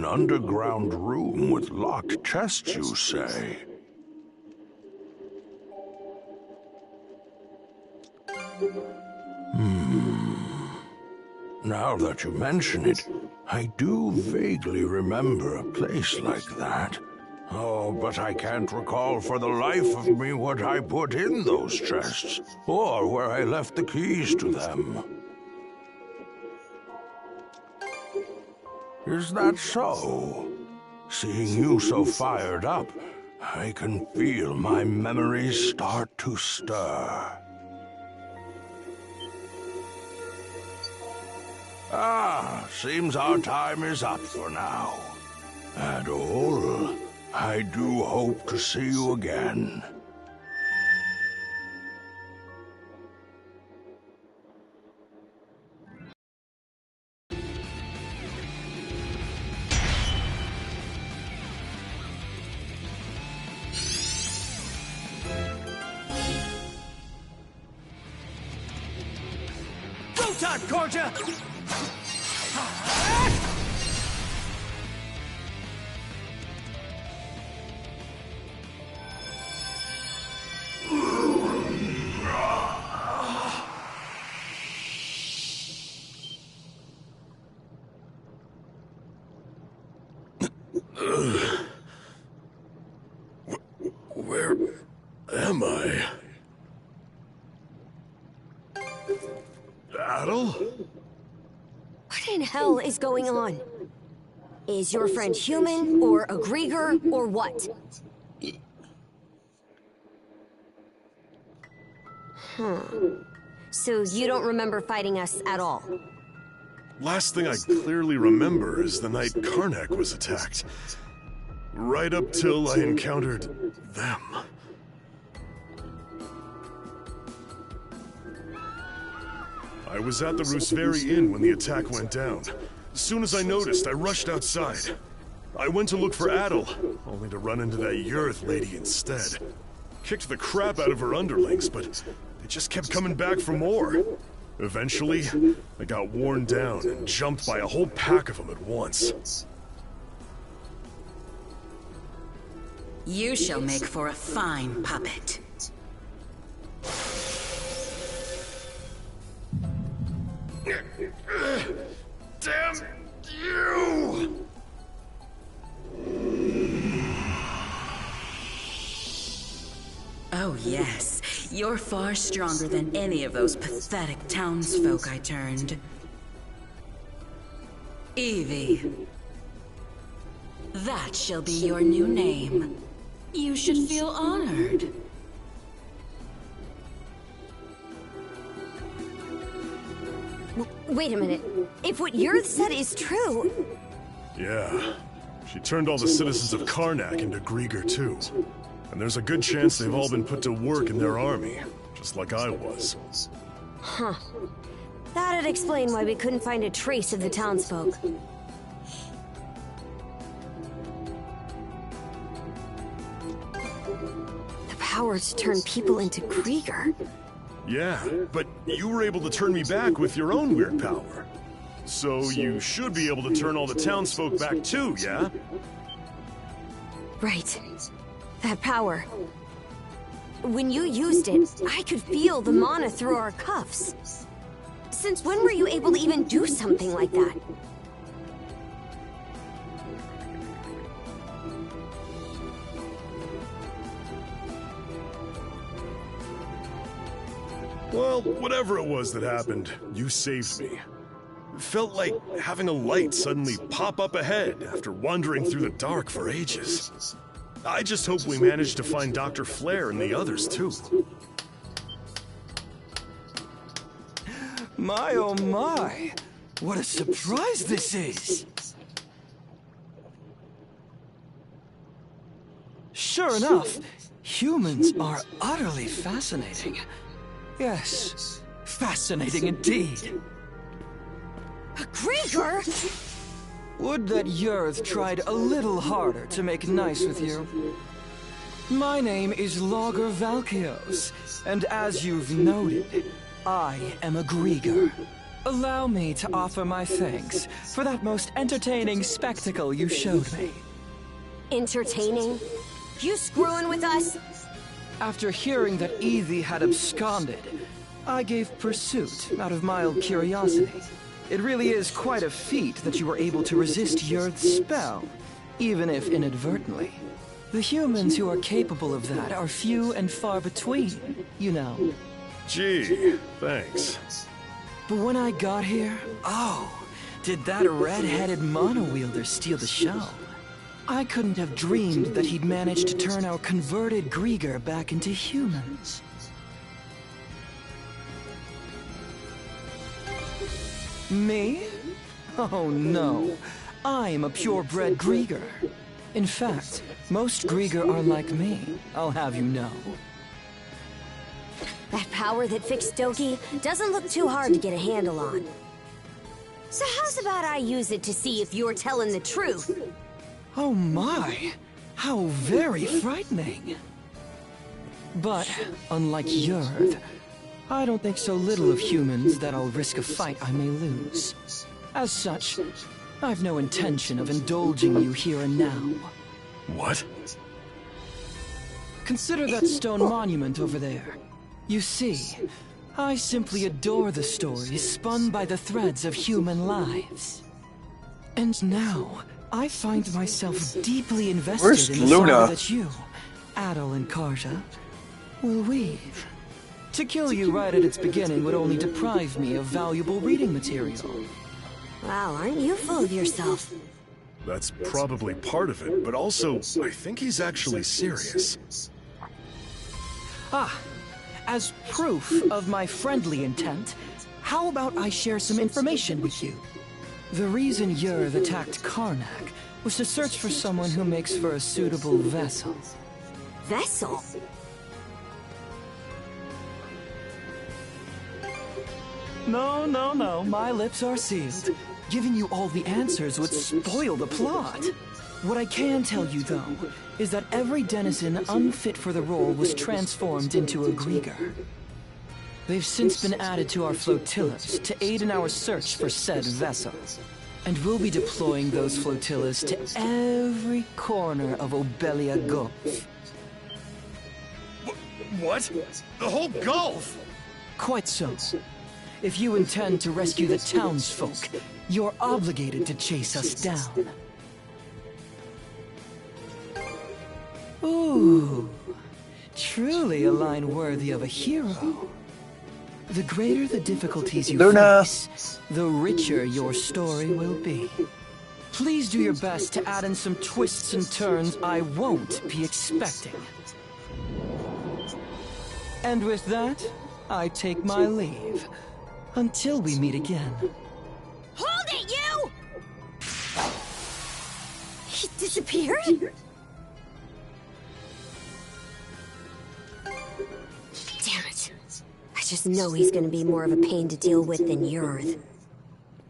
An underground room with locked chests, you say? Now that you mention it, I do vaguely remember a place like that. Oh, but I can't recall for the life of me what I put in those chests, or where I left the keys to them. Is that so? Seeing you so fired up, I can feel my memories start to stir. Ah, seems our time is up for now. Adol, I do hope to see you again. Go time, Corja! Where am I? Adol? What in hell is going on? Is your friend human, or a Grieger, or what? So you don't remember fighting us at all? Last thing I clearly remember is the night Karnak was attacked. Right up till I encountered them. I was at the Rooseveri Inn when the attack went down. As soon as I noticed, I rushed outside. I went to look for Adol, only to run into that Yurth lady instead. Kicked the crap out of her underlings, but they just kept coming back for more. Eventually, I got worn down and jumped by a whole pack of them at once. You shall make for a fine puppet. Damn you! Oh yes, you're far stronger than any of those pathetic townsfolk I turned. Evie. That shall be your new name. You should feel honored. Wait a minute. If what Yurth said is true... Yeah. She turned all the citizens of Karnak into Grieger too. And there's a good chance they've all been put to work in their army, just like I was. Huh. That'd explain why we couldn't find a trace of the townsfolk. The power to turn people into Grieger. Yeah, but you were able to turn me back with your own weird power. So you should be able to turn all the townsfolk back too, yeah? Right. That power. When you used it, I could feel the mana through our cuffs. Since when were you able to even do something like that? Well, whatever it was that happened, you saved me. It felt like having a light suddenly pop up ahead after wandering through the dark for ages. I just hope we manage to find Dr. Flare and the others too. My oh my! What a surprise this is! Sure enough, humans are utterly fascinating. Yes, fascinating indeed. A Grieger? Would that Yurth tried a little harder to make nice with you. My name is Logger Valkios, and as you've noted, I am a Grieger. Allow me to offer my thanks for that most entertaining spectacle you showed me. Entertaining? You screwing with us? After hearing that Evie had absconded, I gave pursuit out of mild curiosity. It really is quite a feat that you were able to resist Yurth's spell, even if inadvertently. The humans who are capable of that are few and far between, you know. Gee, thanks. But when I got here, oh, did that red-headed mono-wielder steal the show? I couldn't have dreamed that he'd managed to turn our converted Grieger back into humans. Me? Oh no. I'm a purebred Grieger. In fact, most Grieger are like me, I'll have you know. That power that fixed Doki doesn't look too hard to get a handle on. So how's about I use it to see if you're telling the truth? Oh my! How very frightening! But, unlike Yurth, I don't think so little of humans that I'll risk a fight I may lose. As such, I've no intention of indulging you here and now. What? Consider that stone monument over there. You see, I simply adore the stories spun by the threads of human lives. And now, I find myself deeply invested in the saga that you, Adel and Karja, will weave. To kill you right at its beginning would only deprive me of valuable reading material. Wow, aren't you full of yourself? That's probably part of it, but also, I think he's actually serious. Ah, as proof of my friendly intent, how about I share some information with you? The reason Yurth attacked Karnak was to search for someone who makes for a suitable vessel. Vessel? No, my lips are sealed. Giving you all the answers would spoil the plot. What I can tell you, though, is that every denizen unfit for the role was transformed into a Grieger. They've since been added to our flotillas to aid in our search for said vessel. And we'll be deploying those flotillas to every corner of Obelia Gulf. What? The whole Gulf? Quite so. If you intend to rescue the townsfolk, you're obligated to chase us down. Ooh, truly a line worthy of a hero. The greater the difficulties you face, the richer your story will be. Please do your best to add in some twists and turns I won't be expecting. And with that, I take my leave. Until we meet again. Hold it, you! He disappeared? Damn it. I just know he's gonna be more of a pain to deal with than Yurth.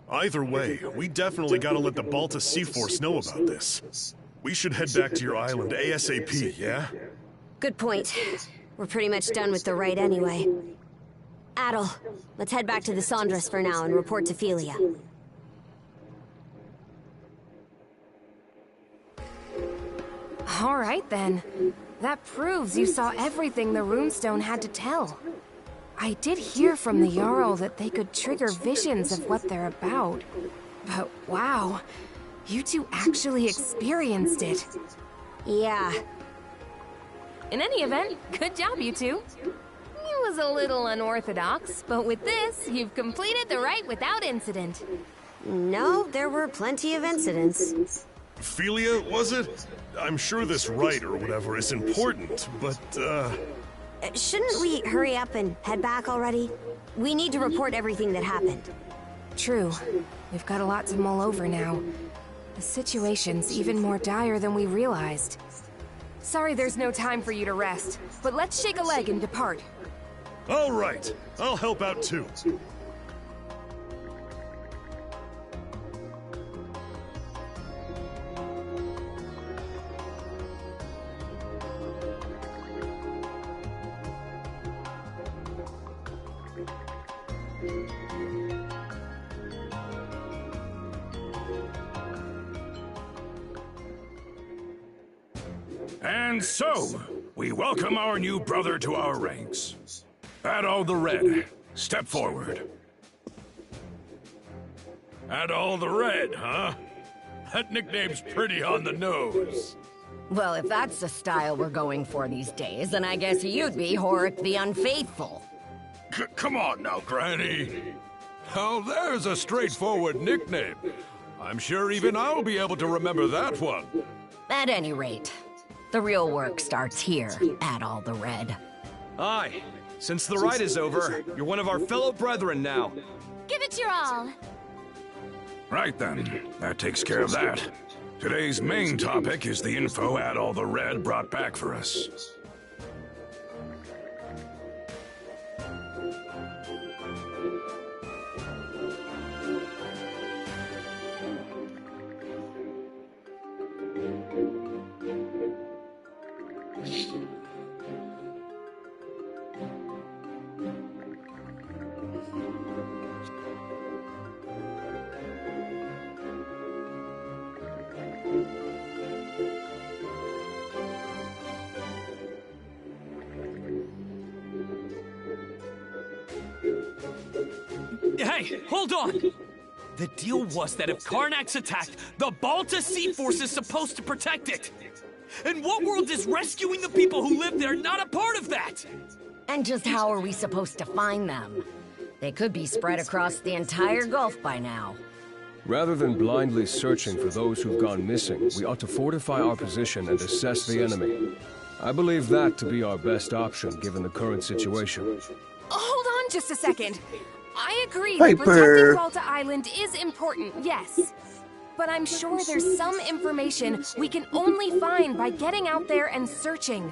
Either way, we definitely gotta let the Balta Sea Force know about this. We should head back to your island ASAP, yeah? Good point. We're pretty much done with the rite anyway. Adel, let's head back to the Sandras for now and report to Philia. All right, then. That proves you saw everything the runestone had to tell. I did hear from the Jarl that they could trigger visions of what they're about. But wow, you two actually experienced it. Yeah. In any event, good job, you two. It was a little unorthodox, but with this, you've completed the rite without incident. No, there were plenty of incidents. Philia, was it? I'm sure this rite or whatever is important, but, Shouldn't we hurry up and head back already? We need to report everything that happened. True. We've got a lot to mull over now. The situation's even more dire than we realized. Sorry there's no time for you to rest, but let's shake a leg and depart. all right. I'll help out too. And so, we welcome our new brother to our ranks. Adol the Red, step forward. Adol the Red, huh? That nickname's pretty on the nose. Well, if that's the style we're going for these days, then I guess you'd be Horik the Unfaithful. Come on now, Granny. Now there's a straightforward nickname. I'm sure even I'll be able to remember that one. At any rate, the real work starts here, Adol the Red. Aye. Since the ride is over, you're one of our fellow brethren now. Give it your all. Right then, that takes care of that. Today's main topic is the info Adol the Red brought back for us. Hey, hold on! The deal was that if Karnak's attacked, the Balta Sea Force is supposed to protect it! And what world is rescuing the people who live there not a part of that? And just how are we supposed to find them? They could be spread across the entire Gulf by now. Rather than blindly searching for those who've gone missing, we ought to fortify our position and assess the enemy. I believe that to be our best option given the current situation. Hold on just a second. I agree Piper. that protecting Balta Island is important, yes. But I'm sure there's some information we can only find by getting out there and searching.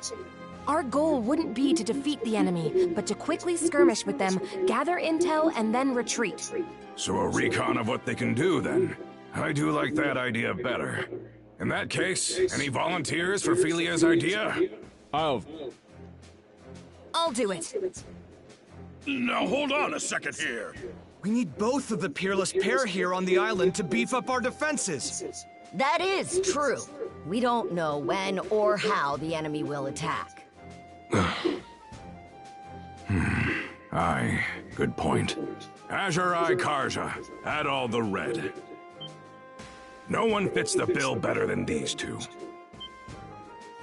Our goal wouldn't be to defeat the enemy, but to quickly skirmish with them, gather intel, and then retreat. So a recon of what they can do, then. I do like that idea better. In that case, any volunteers for Felia's idea? I'll do it. Now hold on a second here. We need both of the peerless pair here on the island to beef up our defenses. That is true. We don't know when or how the enemy will attack. Aye, good point. Azure Eye Karja, Adol the Red. No one fits the bill better than these two.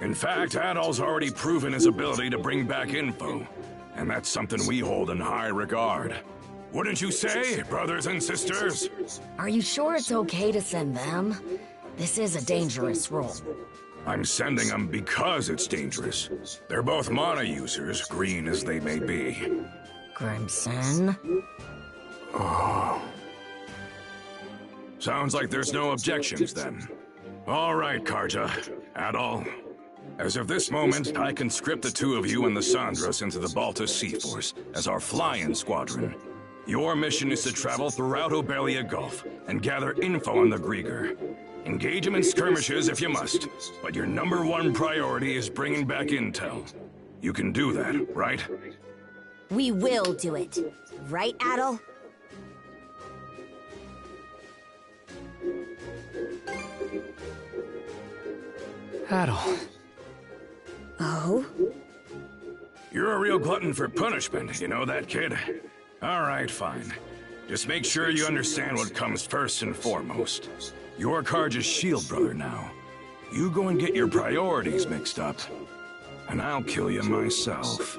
In fact, Adol's already proven his ability to bring back info, and that's something we hold in high regard. Wouldn't you say, brothers and sisters? Are you sure it's okay to send them? This is a dangerous role. I'm sending them because it's dangerous. They're both mana users, green as they may be. Crimson? Oh. Sounds like there's no objections, then. All right, Karja. Adol. As of this moment, I conscript the two of you and the Sandros into the Balta Sea Force as our fly-in squadron. Your mission is to travel throughout Obelia Gulf and gather info on the Grieger. Engage them in skirmishes if you must, but your #1 priority is bringing back intel. You can do that, right? We will do it. Right, Adol? Adol. Oh? You're a real glutton for punishment, you know that, kid? All right, fine. Just make sure you understand what comes first and foremost. You're Karja's shield brother now. You go and get your priorities mixed up, and I'll kill you myself.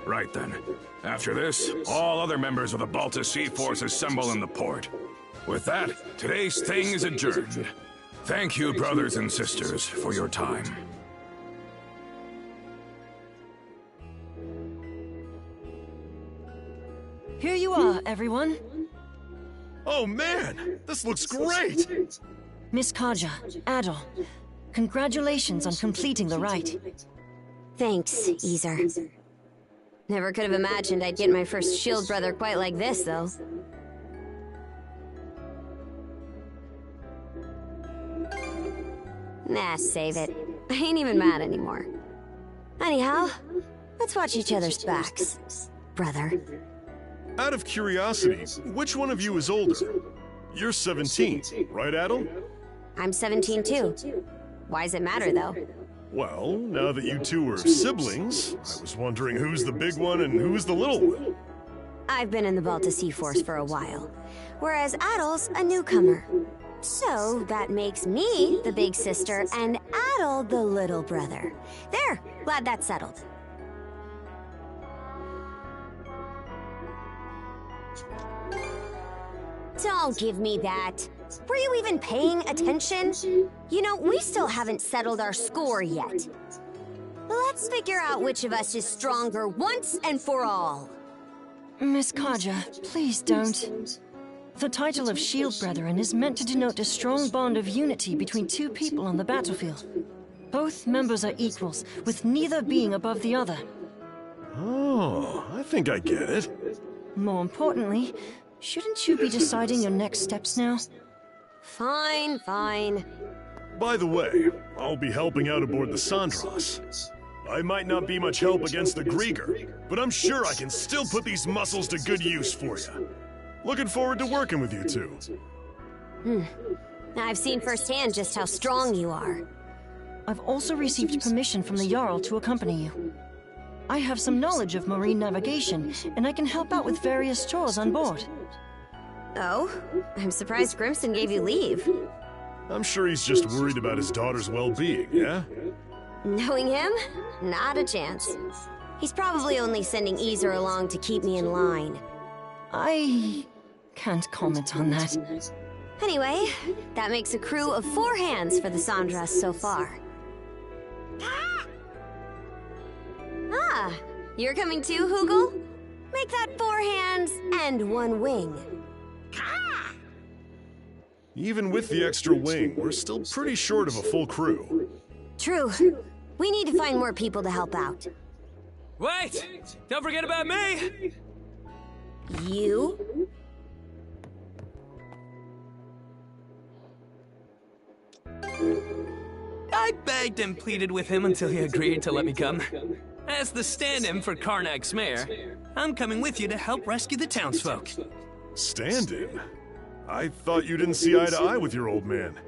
Right then. After this, all other members of the Balta Sea Force assemble in the port. With that, today's thing is adjourned. Thank you, brothers and sisters, for your time. Here you are, everyone. Oh man, this looks great! Miss Karja, Adol, congratulations on completing the rite. Thanks, Ezer. Never could have imagined I'd get my first shield brother quite like this, though. Nah, save it. I ain't even mad anymore. Anyhow, let's watch each other's backs, brother. Out of curiosity, which one of you is older? You're 17, right, Adol? I'm 17 too. Why's it matter, though? Well, now that you two are siblings, I was wondering who's the big one and who's the little one. I've been in the Balta Sea Force for a while, whereas Adel's a newcomer. So that makes me the big sister and Adel the little brother. There, glad that's settled. Don't give me that. Were you even paying attention? You know, we still haven't settled our score yet. Let's figure out which of us is stronger once and for all. Miss Kaja, please don't. The title of Shield Brethren is meant to denote a strong bond of unity between two people on the battlefield. Both members are equals, with neither being above the other. Oh, I think I get it. More importantly, shouldn't you be deciding your next steps now? Fine, fine. By the way, I'll be helping out aboard the Sandras. I might not be much help against the Grieger, but I'm sure I can still put these muscles to good use for you. Looking forward to working with you two. I've seen firsthand just how strong you are. I've also received permission from the Jarl to accompany you. I have some knowledge of marine navigation, and I can help out with various chores on board. Oh? I'm surprised Grimson gave you leave. I'm sure he's just worried about his daughter's well-being, yeah? Knowing him? Not a chance. He's probably only sending Easer along to keep me in line. I can't comment on that. Anyway, that makes a crew of 4 hands for the Sandras so far. Ah, you're coming too, Hoogle? Make that 4 hands and 1 wing. Even with the extra wing, we're still pretty short of a full crew. True. We need to find more people to help out. Wait! Don't forget about me! You? I begged and pleaded with him until he agreed to let me come. As the stand-in for Karnak's mayor, I'm coming with you to help rescue the townsfolk. Stand-in? I thought you didn't see eye to eye with your old man.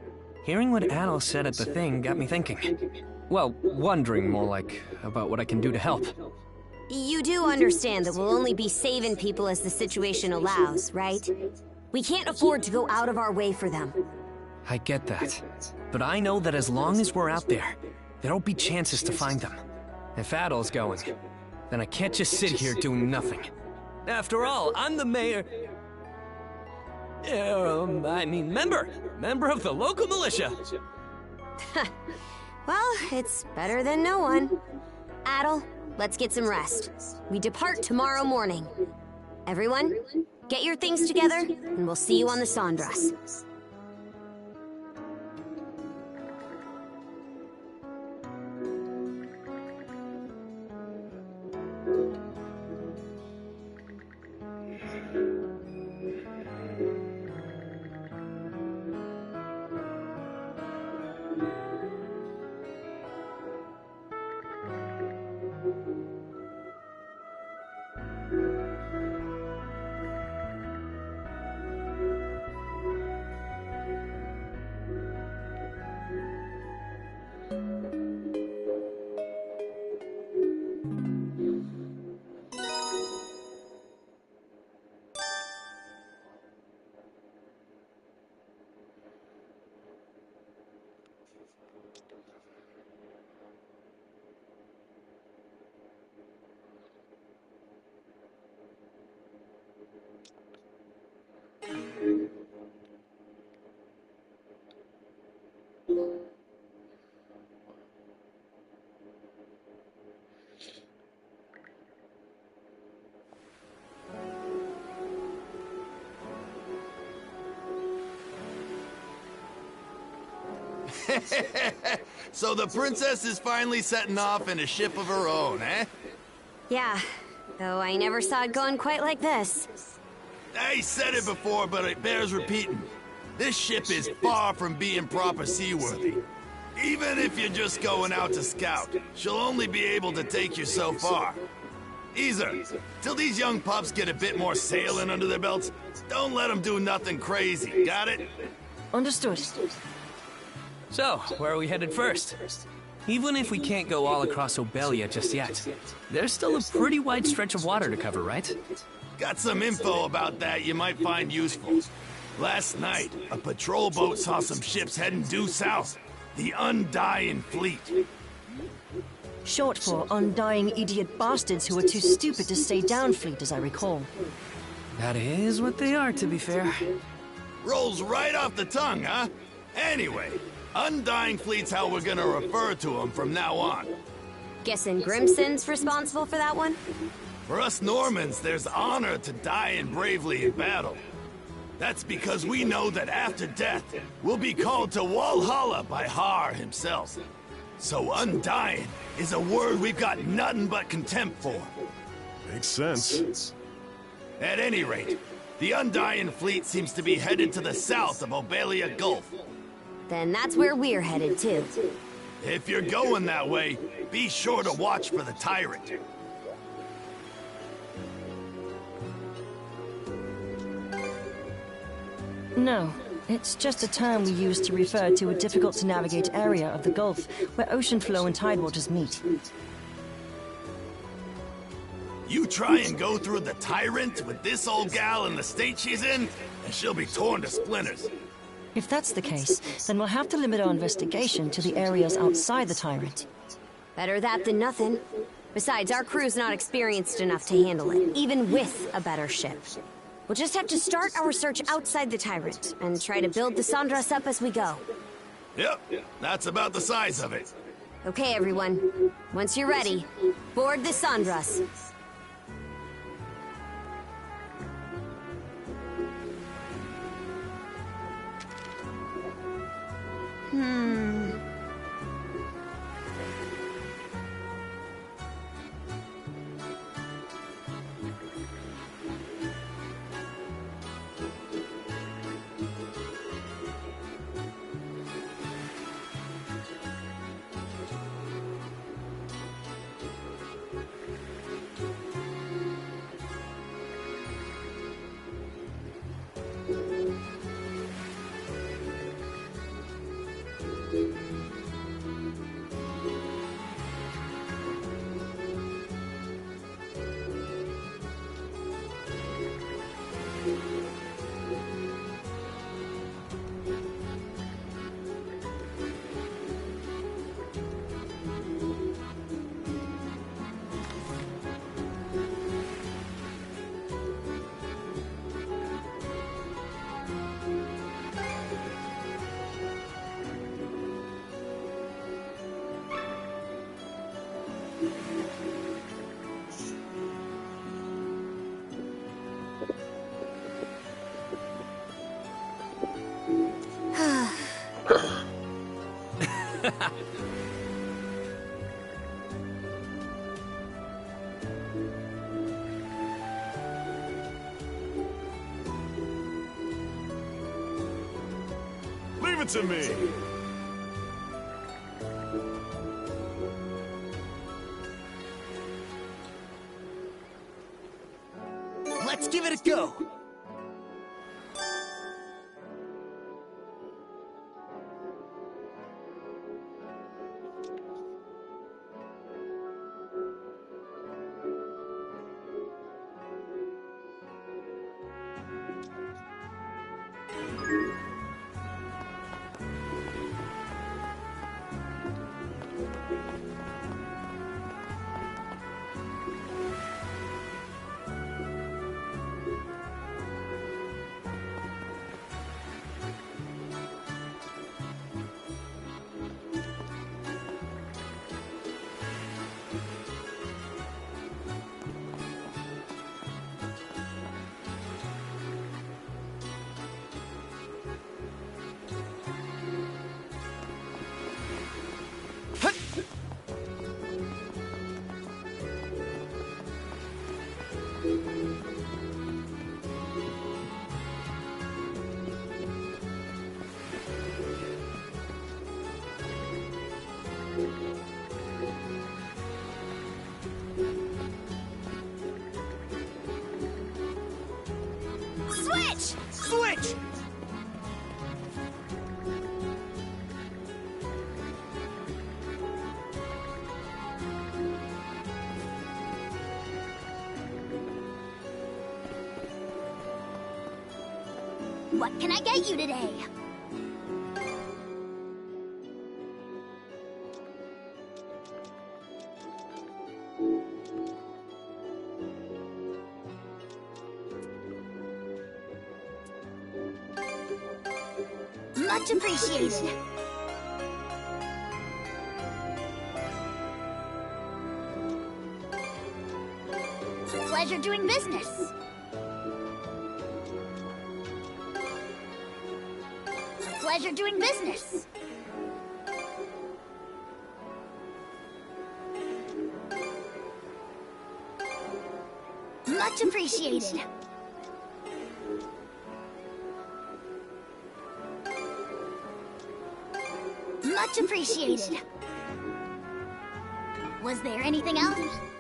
Hearing what Adel said at the thing got me thinking. Well, wondering more like about what I can do to help. You do understand that we'll only be saving people as the situation allows, right? We can't afford to go out of our way for them. I get that. But I know that as long as we're out there, there'll be chances to find them. If Adel's going, then I can't just sit here doing nothing. After all, I'm the mayor... member of the local militia. Well, it's better than no one. Adel, let's get some rest. We depart tomorrow morning. Everyone, get your things together, and we'll see you on the Sandras. So the princess is finally setting off in a ship of her own, eh? Yeah, though I never saw it going quite like this. I said it before, but it bears repeating. This ship is far from being proper seaworthy. Even if you're just going out to scout, she'll only be able to take you so far. Easer, till these young pups get a bit more sailing under their belts, don't let them do nothing crazy, got it? Understood. So, where are we headed first? Even if we can't go all across Obelia just yet, there's still a pretty wide stretch of water to cover, right? Got some info about that you might find useful. Last night, a patrol boat saw some ships heading due south. The Undying Fleet. Short for undying idiot bastards who are too stupid to stay down fleet, as I recall. That is what they are, to be fair. Rolls right off the tongue, huh? Anyway, Undying Fleet's how we're gonna refer to them from now on. Guessing Grimson's responsible for that one? For us Normans, there's honor to dying bravely in battle. That's because we know that after death, we'll be called to Walhalla by Har himself. So Undying is a word we've got nothing but contempt for. Makes sense. At any rate, the Undying Fleet seems to be headed to the south of Obelia Gulf. Then that's where we're headed too. If you're going that way, be sure to watch for the Tyrant. No, it's just a term we use to refer to a difficult-to-navigate area of the Gulf where ocean flow and tidewaters meet. You try and go through the Tyrant with this old gal in the state she's in, and she'll be torn to splinters. If that's the case, then we'll have to limit our investigation to the areas outside the Tyrant. Better that than nothing. Besides, our crew's not experienced enough to handle it, even with a better ship. We'll just have to start our search outside the Tyrant, and try to build the Sandras up as we go. Yep, that's about the size of it. Okay, everyone. Once you're ready, board the Sandras. Leave it to me. Let's give it a go. Switch! Switch! What can I get you today? Much appreciated. Pleasure doing business. Pleasure doing business. Much appreciated. Much appreciated. Was there anything else?